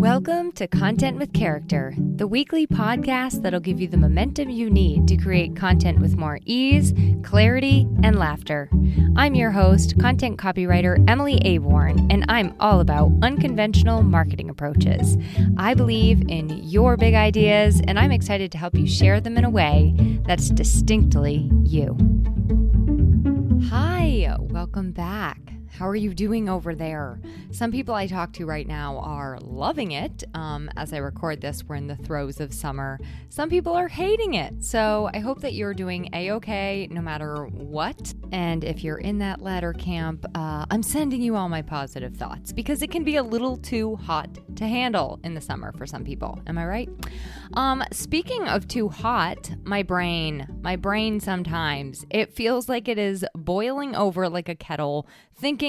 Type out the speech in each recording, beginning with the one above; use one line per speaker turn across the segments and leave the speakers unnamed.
Welcome to Content with Character, the weekly podcast that'll give you the momentum you need to create content with more ease, clarity, and laughter. I'm your host, content copywriter Emily Aborn, and I'm all about unconventional marketing approaches. I believe in your big ideas, and I'm excited to help you share them in a way that's distinctly you. Hi, welcome back. How are you doing over there? Some people I talk to right now are loving it. As I record this, we're in the throes of summer. Some people are hating it. So I hope that you're doing A-okay no matter what. And if you're in that latter camp, I'm sending you all my positive thoughts because it can be a little too hot to handle in the summer for some people. Am I right? Speaking of too hot, my brain sometimes, it feels like it is boiling over like a kettle, thinking,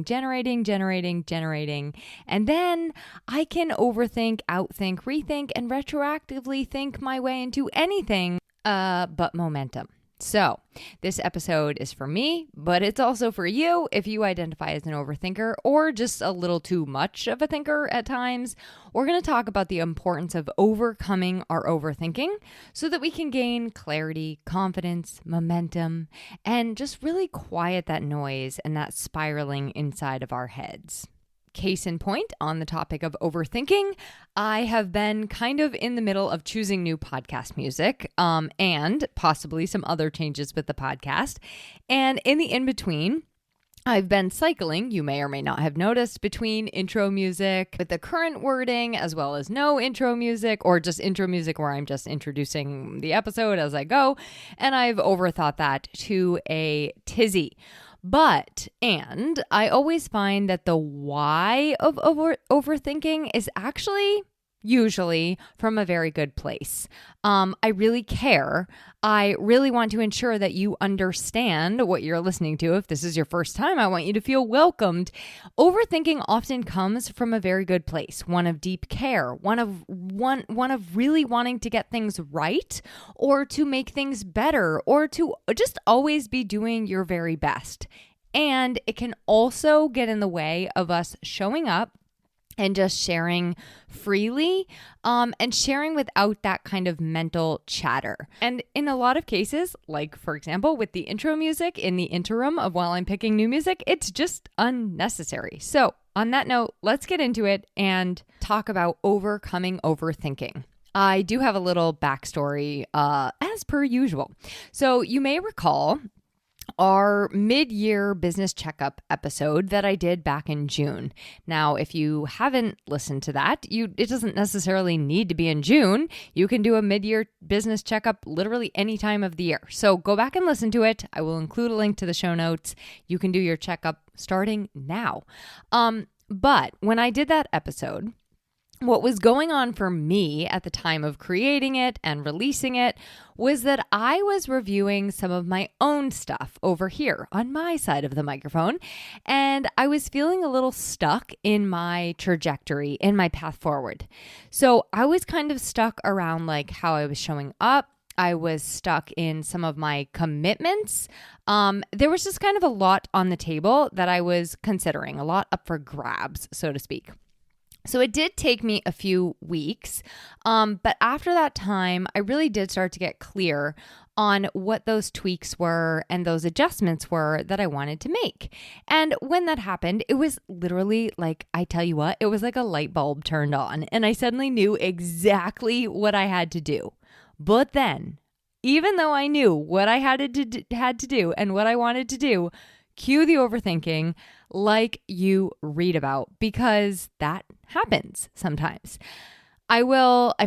generating. And then I can overthink, outthink, rethink, and retroactively think my way into anything but momentum. So this episode is for me, but it's also for you if you identify as an overthinker or just a little too much of a thinker at times. We're going to talk about the importance of overcoming our overthinking so that we can gain clarity, confidence, momentum, and just really quiet that noise and that spiraling inside of our heads. Case in point, on the topic of overthinking, I have been kind of in the middle of choosing new podcast music and possibly some other changes with the podcast. And in the in-between, I've been cycling, you may or may not have noticed, between intro music with the current wording as well as no intro music or just intro music where I'm just introducing the episode as I go. And I've overthought that to a tizzy. And I always find that the why of overthinking is actually usually from a very good place. I really care. I really want to ensure that you understand what you're listening to. If this is your first time, I want you to feel welcomed. Overthinking often comes from a very good place, one of deep care, one of really wanting to get things right or to make things better or to just always be doing your very best. And it can also get in the way of us showing up and just sharing freely and sharing without that kind of mental chatter. And in a lot of cases, like for example, with the intro music in the interim of while I'm picking new music, it's just unnecessary. So on that note, let's get into it and talk about overcoming overthinking. I do have a little backstory as per usual. So you may recall our mid-year business checkup episode that I did back in June. Now, if you haven't listened to that, it doesn't necessarily need to be in June. You can do a mid-year business checkup literally any time of the year. So go back and listen to it. I will include a link to the show notes. You can do your checkup starting now. But when I did that episode, what was going on for me at the time of creating it and releasing it was that I was reviewing some of my own stuff over here on my side of the microphone, and I was feeling a little stuck in my trajectory, in my path forward. So I was kind of stuck around like how I was showing up. I was stuck in some of my commitments. There was just kind of a lot on the table that I was considering, a lot up for grabs, so to speak. So it did take me a few weeks, but after that time, I really did start to get clear on what those tweaks were and those adjustments were that I wanted to make. And when that happened, it was literally like, I tell you what, it was like a light bulb turned on, and I suddenly knew exactly what I had to do. But then, even though I knew what I had to do and what I wanted to do, cue the overthinking like you read about, because that happens sometimes. I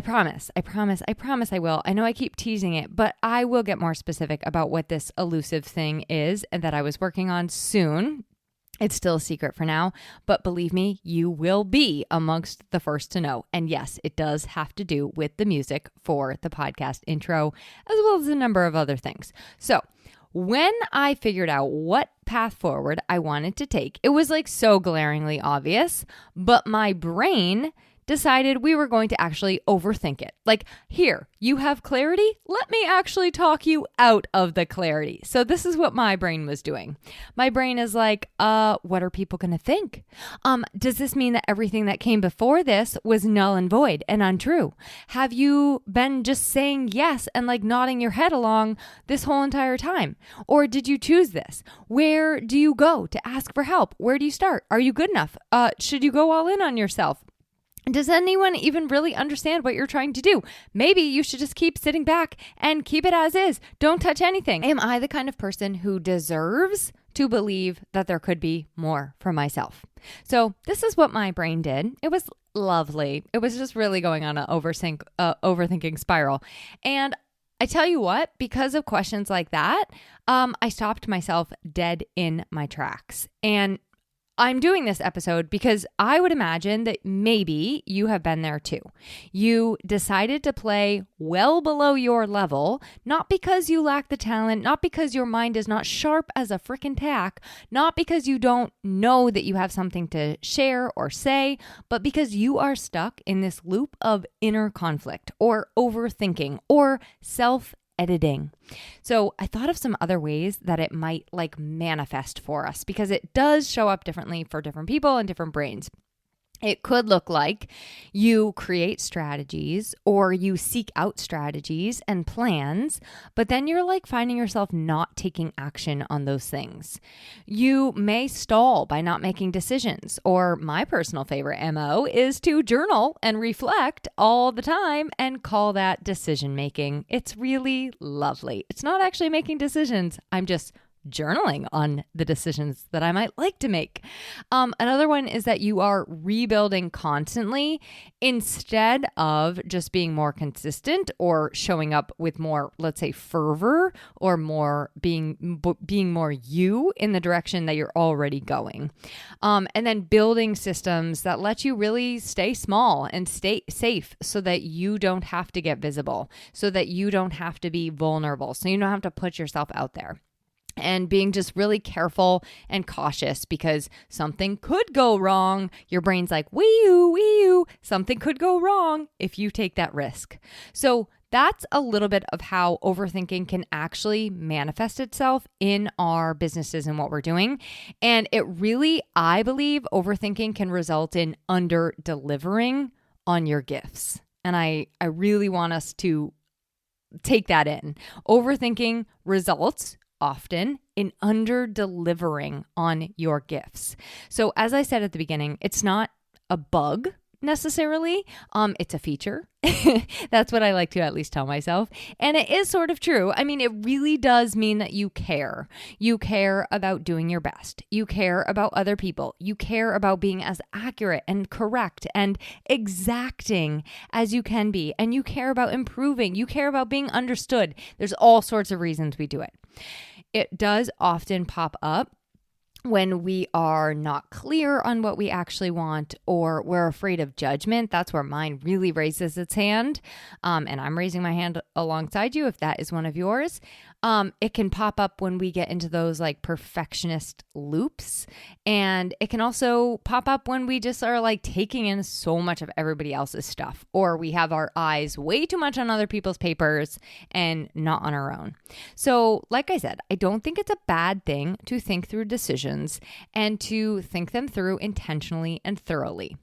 promise I will. I know I keep teasing it, but I will get more specific about what this elusive thing is and that I was working on soon. It's still a secret for now, but believe me, you will be amongst the first to know. And yes, it does have to do with the music for the podcast intro, as well as a number of other things. So when I figured out what path forward I wanted to take, it was like so glaringly obvious, but my brain decided we were going to actually overthink it. Like, here, you have clarity. Let me actually talk you out of the clarity. So this is what my brain was doing. My brain is like, what are people going to think? Does this mean that everything that came before this was null and void and untrue? Have you been just saying yes and like nodding your head along this whole entire time? Or did you choose this? Where do you go to ask for help? Where do you start? Are you good enough? Should you go all in on yourself? Does anyone even really understand what you're trying to do? Maybe you should just keep sitting back and keep it as is. Don't touch anything. Am I the kind of person who deserves to believe that there could be more for myself? So this is what my brain did. It was lovely. It was just really going on an overthinking spiral. And I tell you what, because of questions like that, I stopped myself dead in my tracks. And I'm doing this episode because I would imagine that maybe you have been there too. You decided to play well below your level, not because you lack the talent, not because your mind is not sharp as a frickin' tack, not because you don't know that you have something to share or say, but because you are stuck in this loop of inner conflict or overthinking or self-editing. So I thought of some other ways that it might like manifest for us because it does show up differently for different people and different brains. It could look like you create strategies or you seek out strategies and plans, but then you're like finding yourself not taking action on those things. You may stall by not making decisions, or my personal favorite MO is to journal and reflect all the time and call that decision making. It's really lovely. It's not actually making decisions. I'm just journaling on the decisions that I might like to make. Another one is that you are rebuilding constantly instead of just being more consistent or showing up with more, let's say, fervor or more being more you in the direction that you're already going. And then building systems that let you really stay small and stay safe so that you don't have to get visible, so that you don't have to be vulnerable, so you don't have to put yourself out there. And being just really careful and cautious because something could go wrong. Your brain's like, wee-oo, something could go wrong if you take that risk. So that's a little bit of how overthinking can actually manifest itself in our businesses and what we're doing. And it really, I believe, overthinking can result in under-delivering on your gifts. And I really want us to take that in. Overthinking results often in under-delivering on your gifts. So as I said at the beginning, it's not a bug necessarily. It's a feature. That's what I like to at least tell myself. And it is sort of true. I mean, it really does mean that you care. You care about doing your best. You care about other people. You care about being as accurate and correct and exacting as you can be. And you care about improving. You care about being understood. There's all sorts of reasons we do it. It does often pop up when we are not clear on what we actually want or we're afraid of judgment. That's where mine really raises its hand. And I'm raising my hand alongside you if that is one of yours. It can pop up when we get into those like perfectionist loops. And it can also pop up when we just are like taking in so much of everybody else's stuff, or we have our eyes way too much on other people's papers and not on our own. So like I said, I don't think it's a bad thing to think through decisions and to think them through intentionally and thoroughly.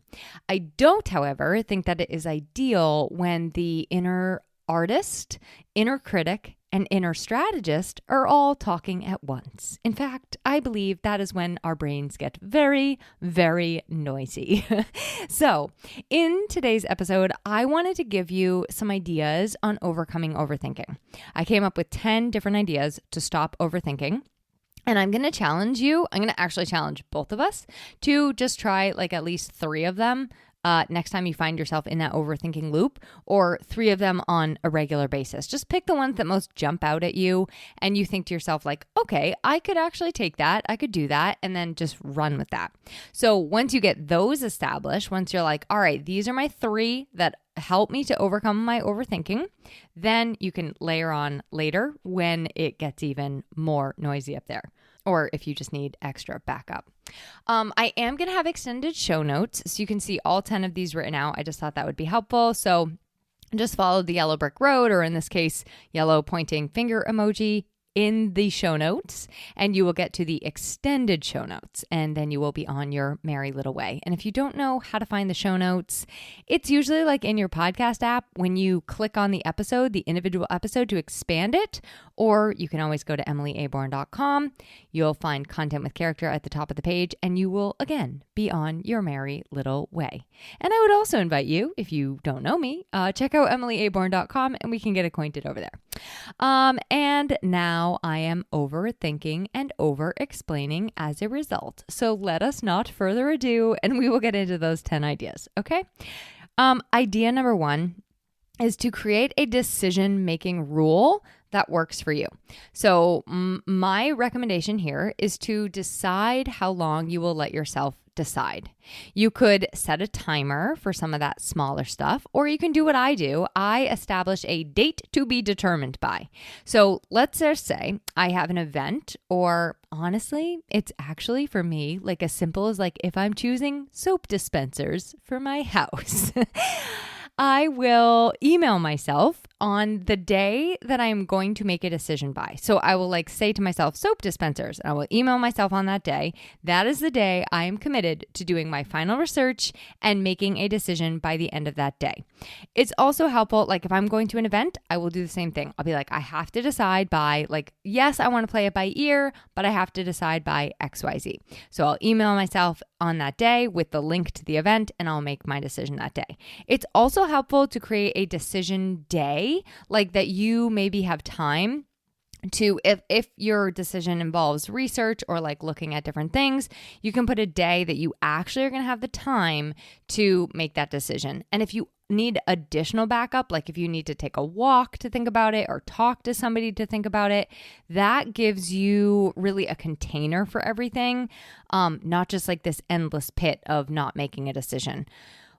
I don't, however, think that it is ideal when the inner artist, inner critic, and inner strategist are all talking at once. In fact, I believe that is when our brains get very, very noisy. So, in today's episode, I wanted to give you some ideas on overcoming overthinking. I came up with 10 different ideas to stop overthinking. And I'm going to challenge you. I'm going to actually challenge both of us to just try like at least 3 of them next time you find yourself in that overthinking loop, or 3 of them on a regular basis. Just pick the ones that most jump out at you and you think to yourself like, okay, I could actually take that. I could do that, and then just run with that. So once you get those established, once you're like, all right, these are my 3 that help me to overcome my overthinking, then you can layer on later when it gets even more noisy up there, or if you just need extra backup. I am going to have extended show notes so you can see all 10 of these written out. I just thought that would be helpful. So just follow the yellow brick road, or in this case, yellow pointing finger emoji in the show notes, and you will get to the extended show notes, and then you will be on your merry little way. And if you don't know how to find the show notes, it's usually like in your podcast app when you click on the episode, the individual episode, to expand it, or you can always go to emilyaborn.com. You'll find content with character at the top of the page, and you will again be on your merry little way. And I would also invite you, if you don't know me, check out emilyaborn.com and we can get acquainted over there. And now I am overthinking and over-explaining as a result. So let us not further ado, and we will get into those 10 ideas, okay? Idea number 1 is to create a decision-making rule that works for you. So my recommendation here is to decide how long you will let yourself decide. You could set a timer for some of that smaller stuff, or you can do what I do. I establish a date to be determined by. So let's just say I have an event, or honestly, it's actually for me like as simple as like if I'm choosing soap dispensers for my house. I will email myself on the day that I'm going to make a decision by. So I will like say to myself, soap dispensers, and I will email myself on that day. That is the day I am committed to doing my final research and making a decision by the end of that day. It's also helpful, like if I'm going to an event, I will do the same thing. I'll be like, I have to decide by like, yes, I want to play it by ear, but I have to decide by XYZ. So I'll email myself on that day with the link to the event, and I'll make my decision that day. It's also helpful to create a decision day, like that you maybe have time to, if your decision involves research or like looking at different things, you can put a day that you actually are going to have the time to make that decision. And if you need additional backup, like if you need to take a walk to think about it or talk to somebody to think about it, that gives you really a container for everything, not just like this endless pit of not making a decision.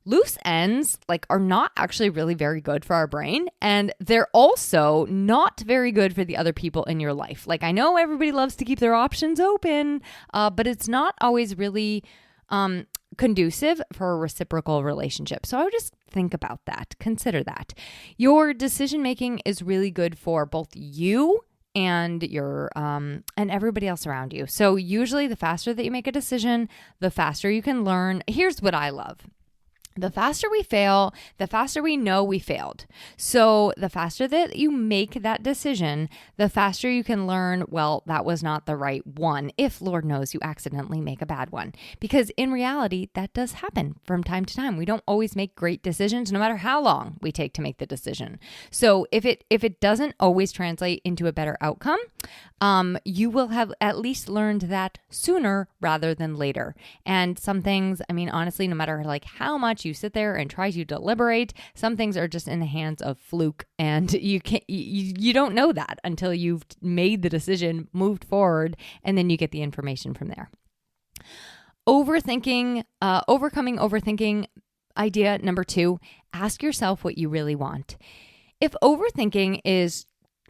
Loose ends like are not actually really very good for our brain, and they're also not very good for the other people in your life. Like I know everybody loves to keep their options open, but it's not always really conducive for a reciprocal relationship. So I would just think about that. Consider that. Your decision making is really good for both you and your and everybody else around you. So usually the faster that you make a decision, the faster you can learn. Here's what I love. The faster we fail, the faster we know we failed. So the faster that you make that decision, the faster you can learn, well, that was not the right one, if Lord knows you accidentally make a bad one. Because in reality, that does happen from time to time. We don't always make great decisions, no matter how long we take to make the decision. So if it doesn't always translate into a better outcome, you will have at least learned that sooner rather than later. And some things, I mean, honestly, no matter like how much you sit there and try to deliberate, some things are just in the hands of fluke, and you don't know that until you've made the decision, moved forward, and then you get the information from there. Overthinking, overcoming overthinking. Idea number 2, ask yourself what you really want. If overthinking is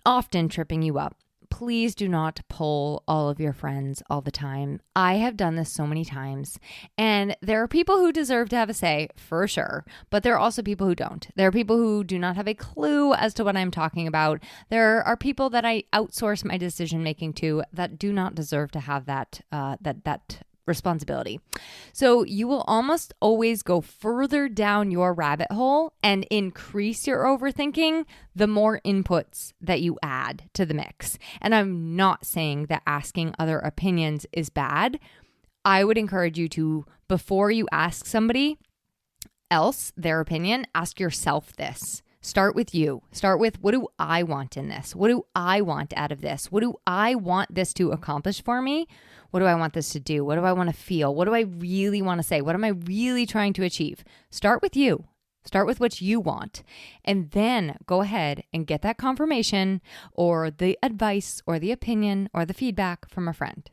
often tripping you up, please do not poll all of your friends all the time. I have done this so many times, and there are people who deserve to have a say for sure, but there are also people who don't. There are people who do not have a clue as to what I'm talking about. There are people that I outsource my decision making to that do not deserve to have that responsibility. So you will almost always go further down your rabbit hole and increase your overthinking the more inputs that you add to the mix. And I'm not saying that asking other opinions is bad. I would encourage you to, before you ask somebody else their opinion, ask yourself this. Start with you. Start with, what do I want in this? What do I want out of this? What do I want this to accomplish for me? What do I want this to do? What do I want to feel? What do I really want to say? What am I really trying to achieve? Start with you. Start with what you want, and then go ahead and get that confirmation or the advice or the opinion or the feedback from a friend.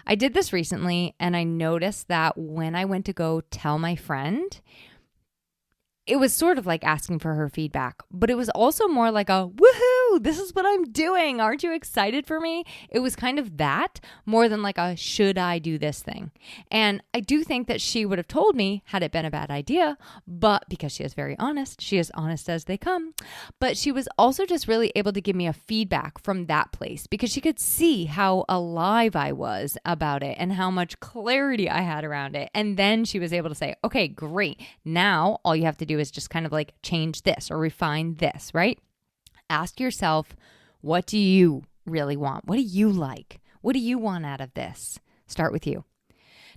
I did this recently, and I noticed that when I went to go tell my friend, it was sort of like asking for her feedback, but it was also more like a woohoo, woohoo, this is what I'm doing. Aren't you excited for me? It was kind of that more than like a should I do this thing. And I do think that she would have told me had it been a bad idea, but because she is very honest, she is honest as they come. But she was also just really able to give me a feedback from that place because she could see how alive I was about it and how much clarity I had around it. And then she was able to say, okay, great. Now all you have to do is just kind of like change this or refine this, right? Ask yourself, what do you really want? What do you like? What do you want out of this? Start with you.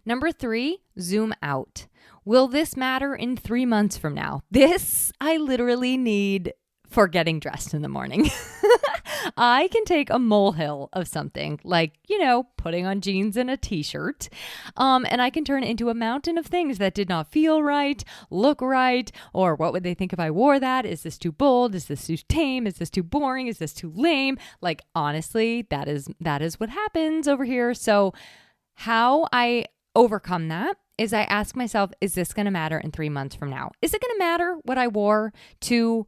Number 3, zoom out. Will this matter in 3 months from now? This I literally need for getting dressed in the morning. I can take a molehill of something like, putting on jeans and a t-shirt, and I can turn it into a mountain of things that did not feel right, look right, or what would they think if I wore that? Is this too bold? Is this too tame? Is this too boring? Is this too lame? Like, honestly, that is what happens over here. So how I overcome that is I ask myself, is this going to matter in 3 months from now? Is it going to matter what I wore to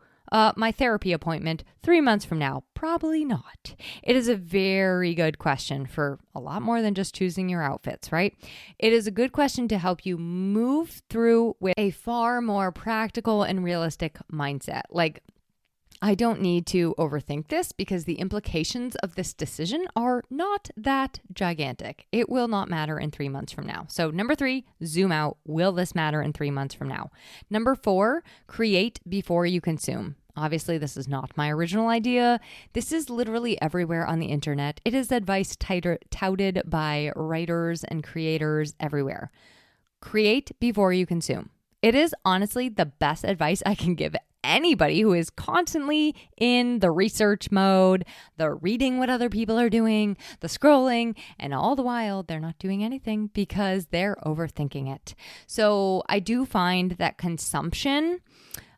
my therapy appointment 3 months from now? Probably not. It is a very good question for a lot more than just choosing your outfits, right? It is a good question to help you move through with a far more practical and realistic mindset. Like, I don't need to overthink this because the implications of this decision are not that gigantic. It will not matter in 3 months from now. So number 3, zoom out. Will this matter in 3 months from now? Number 4, create before you consume. Obviously, this is not my original idea. This is literally everywhere on the internet. It is advice touted by writers and creators everywhere. Create before you consume. It is honestly the best advice I can give anybody who is constantly in the research mode, the reading what other people are doing, the scrolling, and all the while they're not doing anything because they're overthinking it. So I do find that consumption,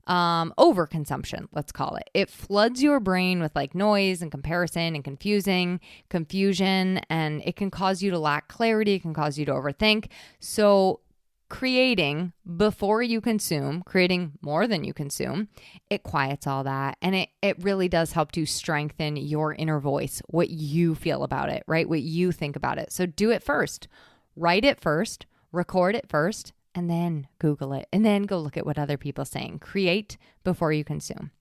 overconsumption, let's call it. It floods your brain with like noise and comparison and confusion, and it can cause you to lack clarity. It can cause you to overthink. So creating before you consume, creating more than you consume, it quiets all that. And it really does help to strengthen your inner voice, what you feel about it, right? What you think about it. So do it first, write it first, record it first, and then Google it, and then go look at what other people are saying. Create before you consume.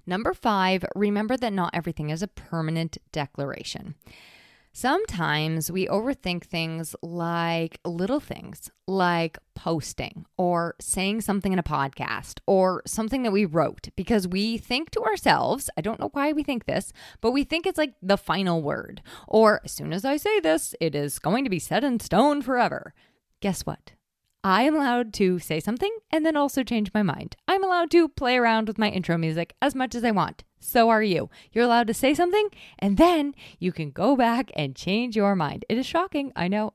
Number 5, remember that not everything is a permanent declaration. Sometimes we overthink things like little things, like posting or saying something in a podcast or something that we wrote, because we think to ourselves, I don't know why we think this, but we think it's like the final word. Or as soon as I say this, it is going to be set in stone forever. Guess what? I am allowed to say something and then also change my mind. I'm allowed to play around with my intro music as much as I want. So are you. You're allowed to say something and then you can go back and change your mind. It is shocking. I know.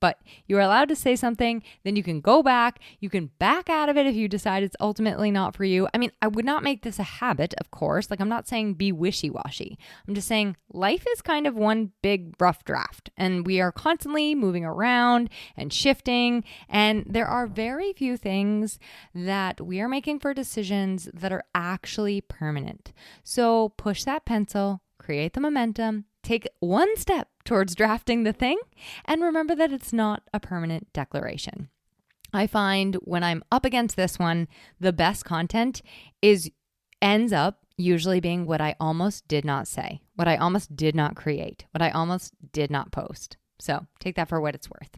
But you're allowed to say something, then you can go back, you can back out of it if you decide it's ultimately not for you. I mean, I would not make this a habit, of course. Like, I'm not saying be wishy-washy. I'm just saying life is kind of one big rough draft, and we are constantly moving around and shifting, and there are very few things that we are making for decisions that are actually permanent. So push that pencil, create the momentum, take one step towards drafting the thing, and remember that it's not a permanent declaration. I find when I'm up against this one, the best content ends up usually being what I almost did not say, what I almost did not create, what I almost did not post. So take that for what it's worth.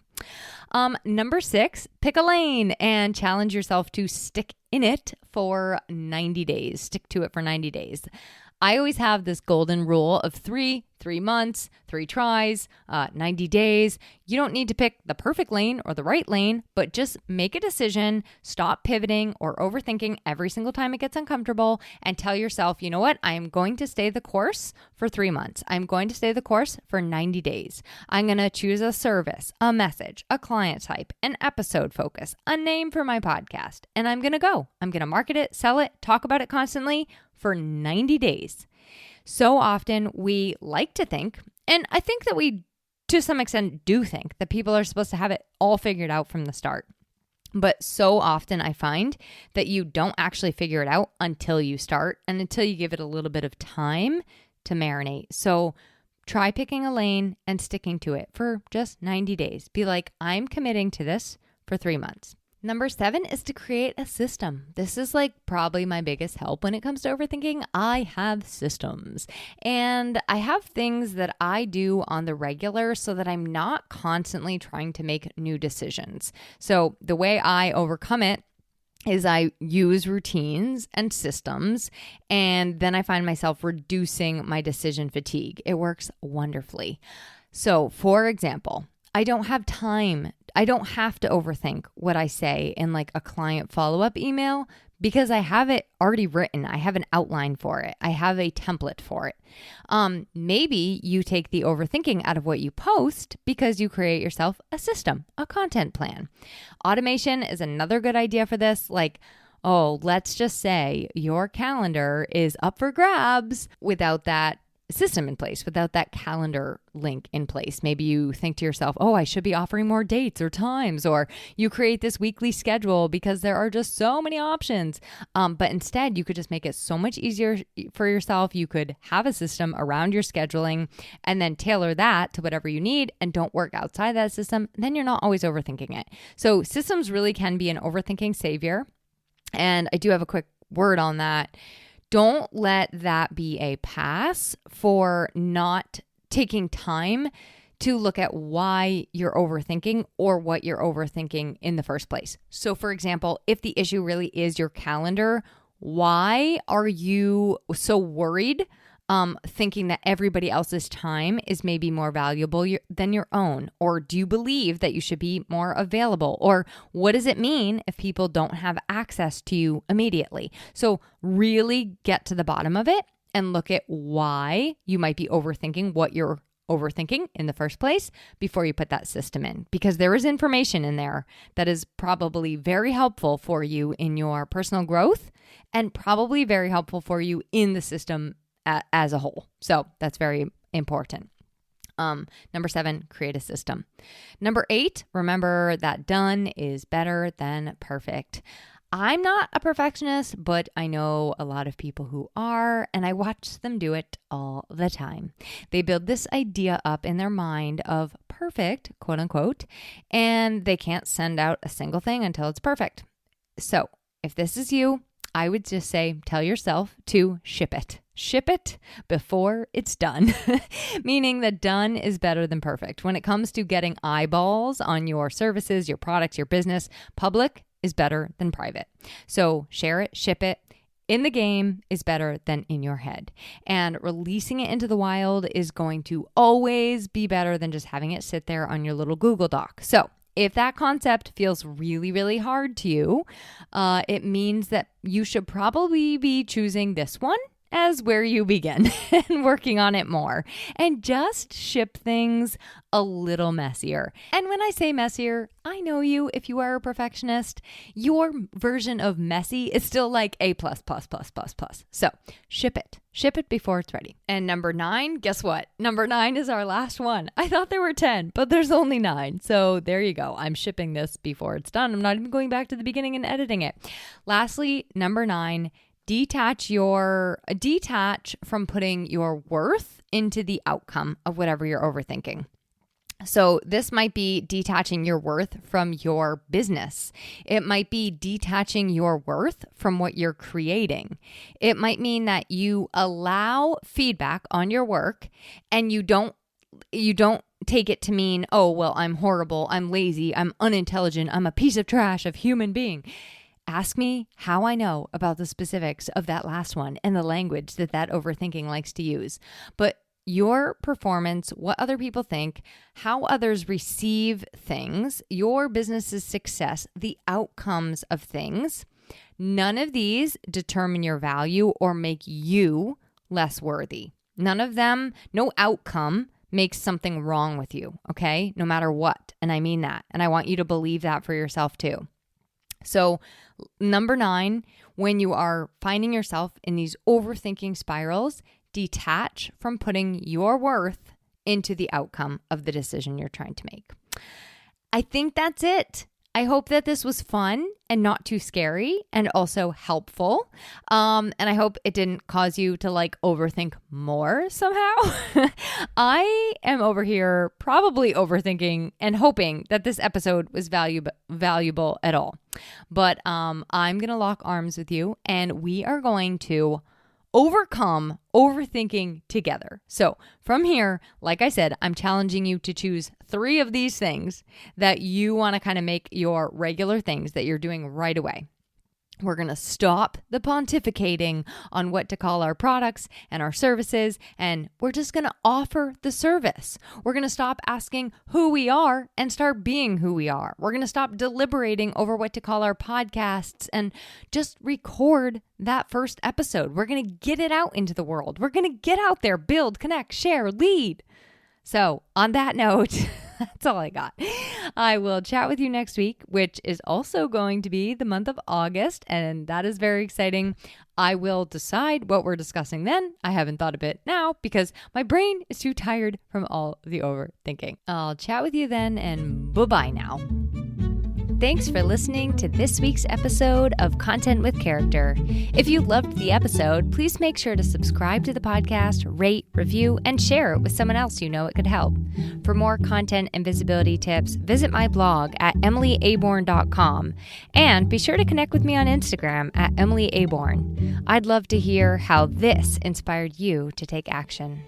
Number 6, pick a lane and challenge yourself to stick in it for 90 days. Stick to it for 90 days. I always have this golden rule of 3 months, 3 tries, 90 days. You don't need to pick the perfect lane or the right lane, but just make a decision, stop pivoting or overthinking every single time it gets uncomfortable, and tell yourself, you know what? I am going to stay the course for 3 months. I'm going to stay the course for 90 days. I'm going to choose a service, a message, a client type, an episode focus, a name for my podcast, and I'm going to go. I'm going to market it, sell it, talk about it constantly for 90 days. So often we like to think, and I think that we to some extent do think that people are supposed to have it all figured out from the start. But so often I find that you don't actually figure it out until you start and until you give it a little bit of time to marinate. So try picking a lane and sticking to it for just 90 days. Be like, I'm committing to this for 3 months. Number 7 is to create a system. This is like probably my biggest help when it comes to overthinking. I have systems and I have things that I do on the regular so that I'm not constantly trying to make new decisions. So the way I overcome it is I use routines and systems, and then I find myself reducing my decision fatigue. It works wonderfully. So for example, I don't have time. I don't have to overthink what I say in like a client follow-up email because I have it already written. I have an outline for it. I have a template for it. Maybe you take the overthinking out of what you post because you create yourself a system, a content plan. Automation is another good idea for this. Like, oh, let's just say your calendar is up for grabs without that system in place, without that calendar link in place. Maybe you think to yourself, oh, I should be offering more dates or times, or you create this weekly schedule because there are just so many options. But instead, you could just make it so much easier for yourself. You could have a system around your scheduling and then tailor that to whatever you need and don't work outside that system. Then you're not always overthinking it. So systems really can be an overthinking savior. And I do have a quick word on that. Don't let that be a pass for not taking time to look at why you're overthinking or what you're overthinking in the first place. So for example, if the issue really is your calendar, why are you so worried thinking that everybody else's time is maybe more valuable than your own? Or do you believe that you should be more available? Or what does it mean if people don't have access to you immediately? So really get to the bottom of it and look at why you might be overthinking what you're overthinking in the first place before you put that system in, because there is information in there that is probably very helpful for you in your personal growth and probably very helpful for you in the system as a whole. So that's very important. Number 7, create a system. Number 8, remember that done is better than perfect. I'm not a perfectionist, but I know a lot of people who are, and I watch them do it all the time. They build this idea up in their mind of perfect, quote unquote, and they can't send out a single thing until it's perfect. So if this is you, I would just say, tell yourself to ship it. Ship it before it's done, meaning that done is better than perfect. When it comes to getting eyeballs on your services, your products, your business, public is better than private. So share it, ship it. In the game is better than in your head. And releasing it into the wild is going to always be better than just having it sit there on your little Google Doc. So if that concept feels really, really hard to you, it means that you should probably be choosing this one as where you begin and working on it more, and just ship things a little messier. And when I say messier, I know you. If you are a perfectionist, your version of messy is still like A++++++. So ship it before it's ready. And number 9, guess what? Number 9 is our last one. I thought there were 10, but there's only 9. So there you go. I'm shipping this before it's done. I'm not even going back to the beginning and editing it. Lastly, number 9, detach from putting your worth into the outcome of whatever you're overthinking. So this might be detaching your worth from your business. It might be detaching your worth from what you're creating. It might mean that you allow feedback on your work and you don't take it to mean, oh, well, I'm horrible, I'm lazy, I'm unintelligent, I'm a piece of trash of human being. Ask me how I know about the specifics of that last one and the language that overthinking likes to use. But your performance, what other people think, how others receive things, your business's success, the outcomes of things, none of these determine your value or make you less worthy. None of them, no outcome makes something wrong with you, okay? No matter what. And I mean that. And I want you to believe that for yourself too. So number 9, when you are finding yourself in these overthinking spirals, detach from putting your worth into the outcome of the decision you're trying to make. I think that's it. I hope that this was fun and not too scary and also helpful. And I hope it didn't cause you to overthink more somehow. I am over here probably overthinking and hoping that this episode was valuable at all. But I'm going to lock arms with you and we are going to overcome overthinking together. So from here, like I said, I'm challenging you to choose 3 of these things that you want to kind of make your regular things that you're doing right away. We're going to stop the pontificating on what to call our products and our services, and we're just going to offer the service. We're going to stop asking who we are and start being who we are. We're going to stop deliberating over what to call our podcasts and just record that first episode. We're going to get it out into the world. We're going to get out there, build, connect, share, lead. So on that note, that's all I got. I will chat with you next week, which is also going to be the month of August, and that is very exciting. I will decide what we're discussing then. I haven't thought of it now because my brain is too tired from all the overthinking. I'll chat with you then, and bye-bye now. Thanks for listening to this week's episode of Content with Character. If you loved the episode, please make sure to subscribe to the podcast, rate, review, and share it with someone else you know it could help. For more content and visibility tips, visit my blog at emilyaborn.com and be sure to connect with me on Instagram at emilyaborn. I'd love to hear how this inspired you to take action.